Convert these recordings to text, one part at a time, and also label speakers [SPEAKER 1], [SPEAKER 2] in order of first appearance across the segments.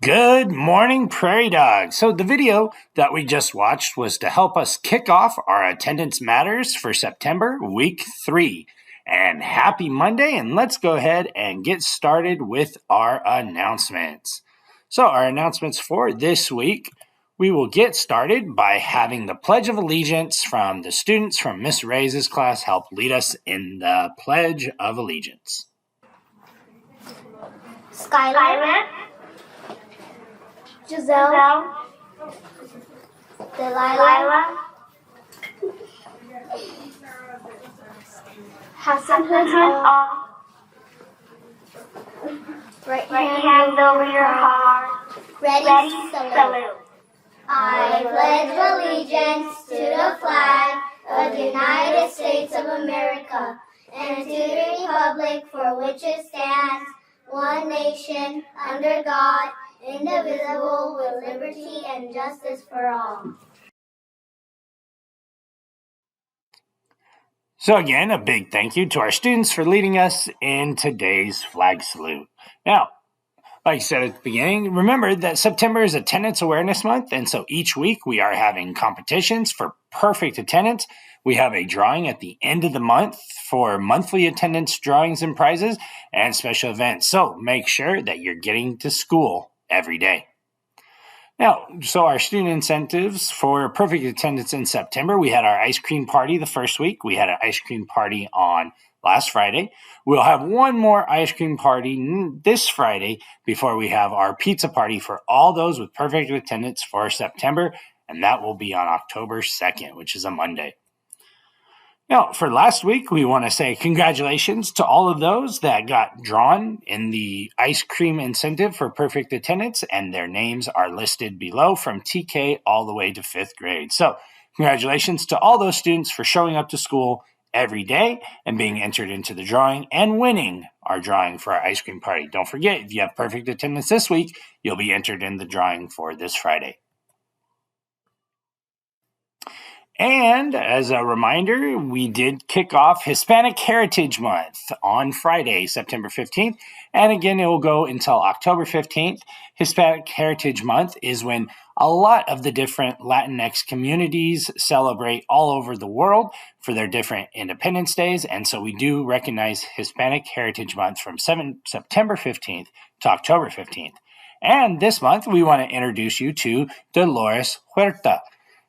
[SPEAKER 1] Good morning, Prairie Dog. So the video that we just watched was to help us kick off our attendance matters for September week 3. And happy Monday, and let's go ahead and get started with our announcements. So our announcements for this week, we will get started by having the Pledge of Allegiance from the students from Miss Reyes' class help lead us in the Pledge of Allegiance.
[SPEAKER 2] Skylar, Giselle, Delilah, Hassan all. Right hand over your heart. Ready, salute. I pledge allegiance to the flag of the United States of America and to the republic for which it stands, one nation, under God, indivisible, with liberty and justice for all.
[SPEAKER 1] So again, a big thank you to our students for leading us in today's flag salute. Now, like I said at the beginning, remember that September is Attendance Awareness Month, and so each week we are having competitions for perfect attendance. We have a drawing at the end of the month for monthly attendance drawings and prizes and special events. So make sure that you're getting to school every day. Now, so our student incentives for perfect attendance in September, we had our ice cream party the first week. We had an ice cream party on last Friday. We'll have one more ice cream party this Friday before we have our pizza party for all those with perfect attendance for September, and that will be on October 2nd, which is a Monday. Now, for last week, we want to say congratulations to all of those that got drawn in the ice cream incentive for perfect attendance, and their names are listed below from TK all the way to 5th grade. So, congratulations to all those students for showing up to school every day and being entered into the drawing and winning our drawing for our ice cream party. Don't forget, if you have perfect attendance this week, you'll be entered in the drawing for this Friday. And as a reminder, we did kick off Hispanic Heritage Month on Friday, September 15th. And again, it will go until October 15th. Hispanic Heritage Month is when a lot of the different Latinx communities celebrate all over the world for their different Independence Days. And so we do recognize Hispanic Heritage Month from September 15th to October 15th. And this month, we want to introduce you to Dolores Huerta.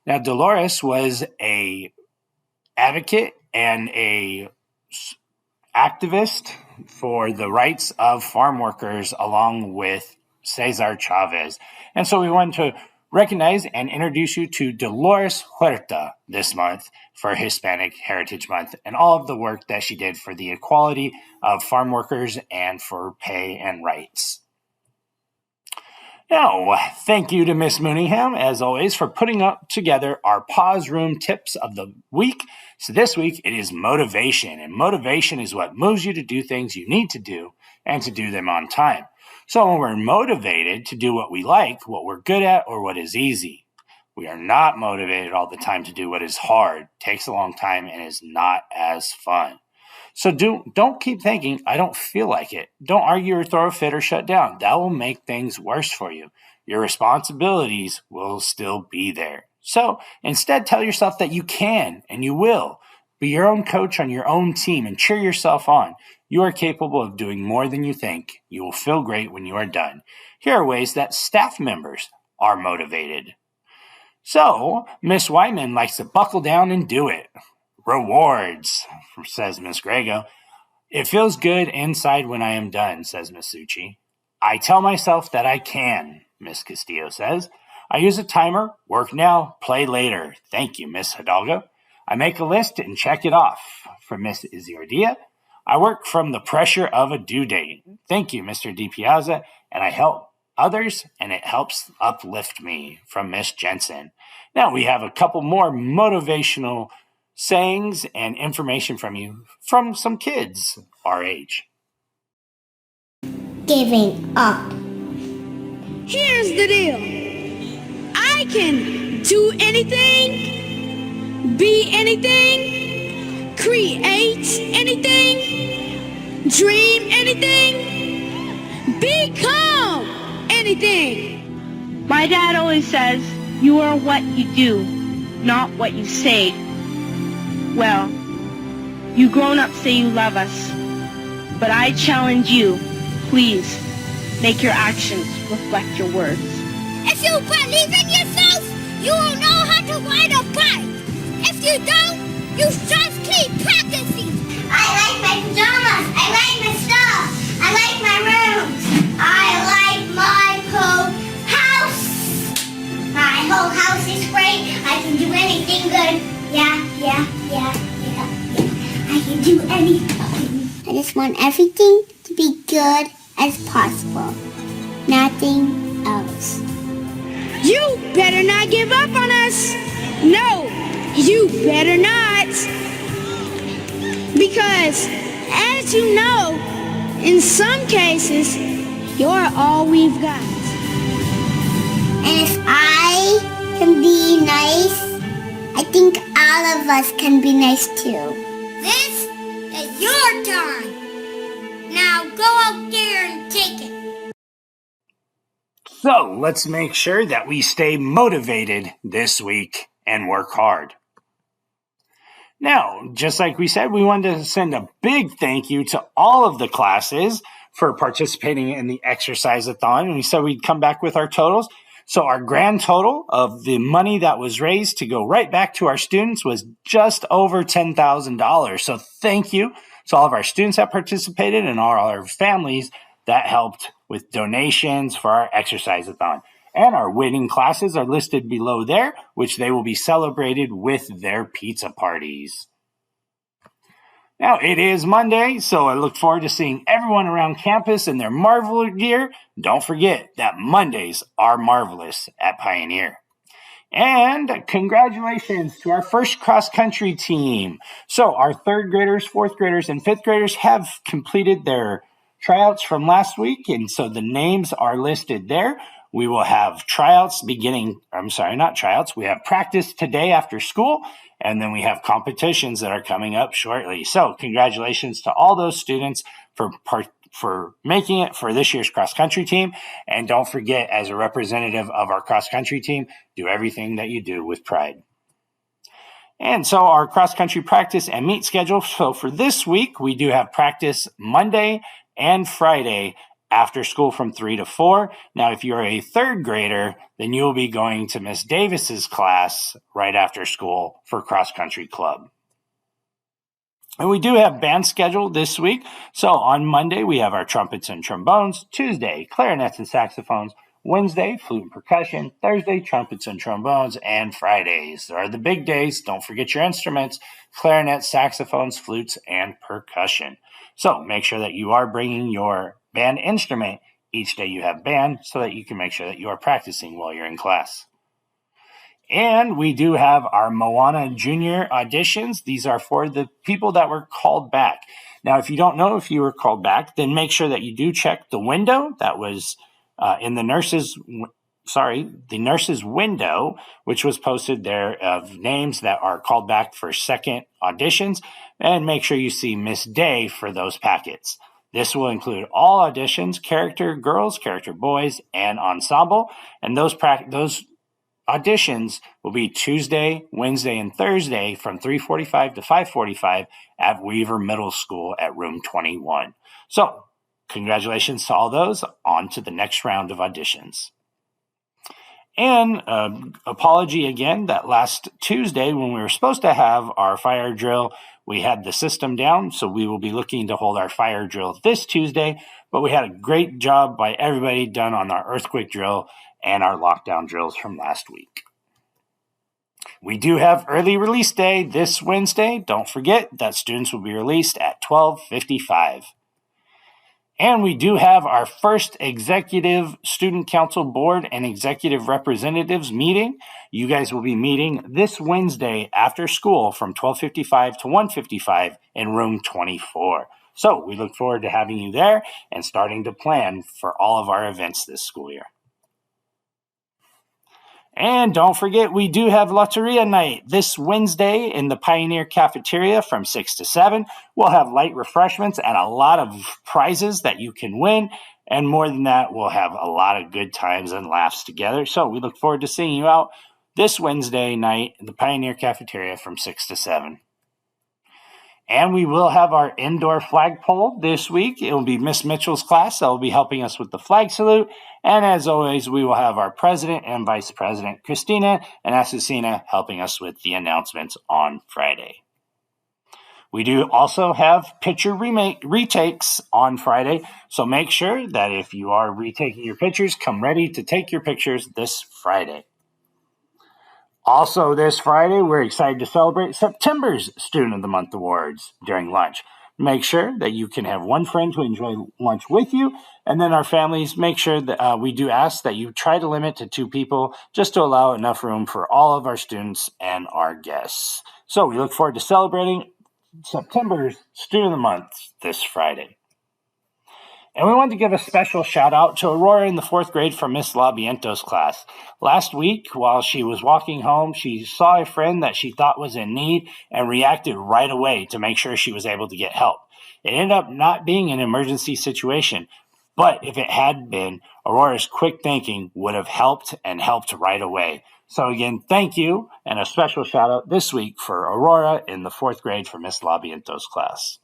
[SPEAKER 1] Now, Dolores was a advocate and a activist for the rights of farm workers along with Cesar Chavez. And so we wanted to recognize and introduce you to Dolores Huerta this month for Hispanic Heritage Month and all of the work that she did for the equality of farm workers and for pay and rights. Now, thank you to Miss Mooneyham, as always, for putting up together our Pause Room tips of the week. So this week, it is motivation, and motivation is what moves you to do things you need to do and to do them on time. So when we're motivated to do what we like, what we're good at, or what is easy, we are not motivated all the time to do what is hard, takes a long time, and is not as fun. So don't keep thinking, I don't feel like it. Don't argue or throw a fit or shut down. That will make things worse for you. Your responsibilities will still be there. So instead, tell yourself that you can and you will. Be your own coach on your own team and cheer yourself on. You are capable of doing more than you think. You will feel great when you are done. Here are ways that staff members are motivated. So Miss Wyman likes to buckle down and do it. Rewards, says Miss Grego. It feels good inside when I am done, says Miss Suchi. I tell myself that I can, Miss Castillo says. I use a timer, work now, play later. Thank you, Miss Hidalgo. I make a list and check it off, from Miss Izziardia. I work from the pressure of a due date. Thank you, Mr. DiPiazza. And I help others, and it helps uplift me, from Miss Jensen. Now we have a couple more motivational sayings and information from you from some kids our age.
[SPEAKER 2] Giving up.
[SPEAKER 3] Here's the deal. I can do anything, be anything, create anything, dream anything, become anything.
[SPEAKER 4] My dad always says, you are what you do, not what you say. Well, you grown-ups say you love us, but I challenge you, please, make your actions reflect your words.
[SPEAKER 2] If you believe in yourself, you will know how to ride a bike. If you don't, you just keep practicing. I like my pajamas. I like my stuff. I like my rooms. I like my whole house. My whole house is great. I can do anything good. Yeah. I can do anything. I just want everything to be good as possible. Nothing else.
[SPEAKER 3] You better not give up on us. No, you better not. Because, as you know, in some cases, you're all we've got.
[SPEAKER 2] And if I can be nice, I think all of us can be nice too. This is your turn. Now go out there and take it.
[SPEAKER 1] So let's make sure that we stay motivated this week and work hard. Now, just like we said, we wanted to send a big thank you to all of the classes for participating in the exercise-a-thon. And we said we'd come back with our totals. So our grand total of the money that was raised to go right back to our students was just over $10,000. So thank you to all of our students that participated and all our families that helped with donations for our exercise-a-thon. And our winning classes are listed below there, which they will be celebrated with their pizza parties. Now, it is Monday, so I look forward to seeing everyone around campus in their Marvel gear. Don't forget that Mondays are marvelous at Pioneer. And congratulations to our first cross-country team. So our third graders, fourth graders, and fifth graders have completed their tryouts from last week, and so the names are listed there. We will have we have practice today after school, and then we have competitions that are coming up shortly. So congratulations to all those students for making it for this year's cross-country team. And don't forget, as a representative of our cross-country team, do everything that you do with pride. And so our cross-country practice and meet schedule. So for this week, we do have practice Monday and Friday after school from 3 to 4. Now, if you're a third grader, then you will be going to Miss Davis's class right after school for cross-country club. And we do have band scheduled this week. So on Monday, we have our trumpets and trombones. Tuesday, clarinets and saxophones. Wednesday, flute and percussion. Thursday, trumpets and trombones. And Fridays are the big days. Don't forget your instruments: clarinets, saxophones, flutes, and percussion. So make sure that you are bringing your band instrument each day you have band, so that you can make sure that you are practicing while you're in class. And we do have our Moana Junior auditions. These are for the people that were called back. Now, if you don't know if you were called back, then make sure that you do check the window that was in the nurse's window, which was posted there of names that are called back for second auditions, and make sure you see Miss Day for those packets. This will include all auditions, character girls, character boys, and ensemble. And those auditions will be Tuesday, Wednesday, and Thursday from 3:45 to 5:45 at Weaver Middle School at room 21. So, congratulations to all those. On to the next round of auditions. And apology again that last Tuesday when we were supposed to have our fire drill, we had the system down, so we will be looking to hold our fire drill this Tuesday, but we had a great job by everybody done on our earthquake drill and our lockdown drills from last week. We do have early release day this Wednesday. Don't forget that students will be released at 12:55. And we do have our first executive student council board and executive representatives meeting. You guys will be meeting this Wednesday after school from 12:55 to 1:55 in room 24. So we look forward to having you there and starting to plan for all of our events this school year. And don't forget, we do have Loteria night this Wednesday in the Pioneer Cafeteria from 6 to 7. We'll have light refreshments and a lot of prizes that you can win. And more than that, we'll have a lot of good times and laughs together. So we look forward to seeing you out this Wednesday night in the Pioneer Cafeteria from 6 to 7. And we will have our indoor flagpole this week. It will be Miss Mitchell's class that will be helping us with the flag salute. And as always, we will have our president and vice president, Christina and Asusina, helping us with the announcements on Friday. We do also have picture retakes on Friday. So make sure that if you are retaking your pictures, come ready to take your pictures this Friday. Also this Friday, we're excited to celebrate September's Student of the Month Awards during lunch. Make sure that you can have one friend to enjoy lunch with you, and then our families, make sure that we do ask that you try to limit to 2 people just to allow enough room for all of our students and our guests. So we look forward to celebrating September's Student of the Month this Friday. And we wanted to give a special shout out to Aurora in the 4th grade from Miss Labiento's class. Last week, while she was walking home, she saw a friend that she thought was in need and reacted right away to make sure she was able to get help. It ended up not being an emergency situation, but if it had been, Aurora's quick thinking would have helped and helped right away. So again, thank you, and a special shout out this week for Aurora in the 4th grade from Miss Labiento's class.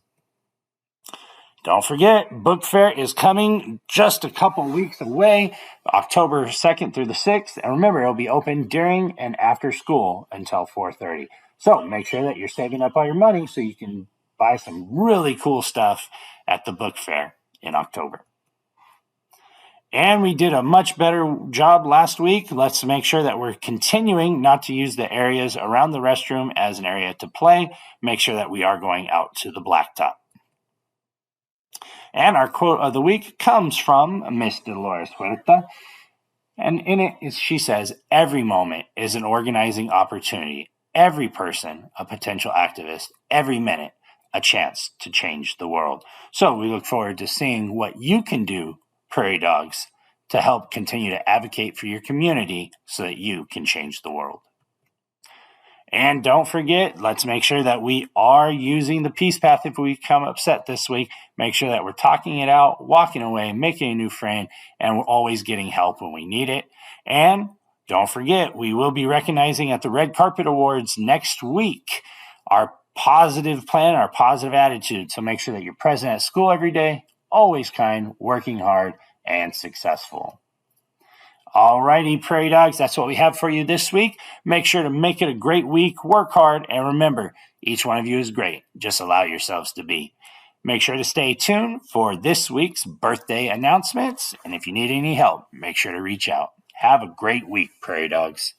[SPEAKER 1] Don't forget, Book Fair is coming just a couple weeks away, October 2nd through the 6th. And remember, it'll be open during and after school until 4:30. So make sure that you're saving up all your money so you can buy some really cool stuff at the Book Fair in October. And we did a much better job last week. Let's make sure that we're continuing not to use the areas around the restroom as an area to play. Make sure that we are going out to the blacktop. And our quote of the week comes from Miss Dolores Huerta. And in it, she says, every moment is an organizing opportunity. Every person, a potential activist. Every minute, a chance to change the world. So we look forward to seeing what you can do, Prairie Dogs, to help continue to advocate for your community so that you can change the world. And don't forget, let's make sure that we are using the peace path if we become upset this week. Make sure that we're talking it out, walking away, making a new friend, and we're always getting help when we need it. And don't forget, we will be recognizing at the Red Carpet Awards next week our positive plan, our positive attitude. So make sure that you're present at school every day, always kind, working hard, and successful. Alrighty, Prairie Dogs, that's what we have for you this week. Make sure to make it a great week, work hard, and remember, each one of you is great. Just allow yourselves to be. Make sure to stay tuned for this week's birthday announcements, and if you need any help, make sure to reach out. Have a great week, Prairie Dogs.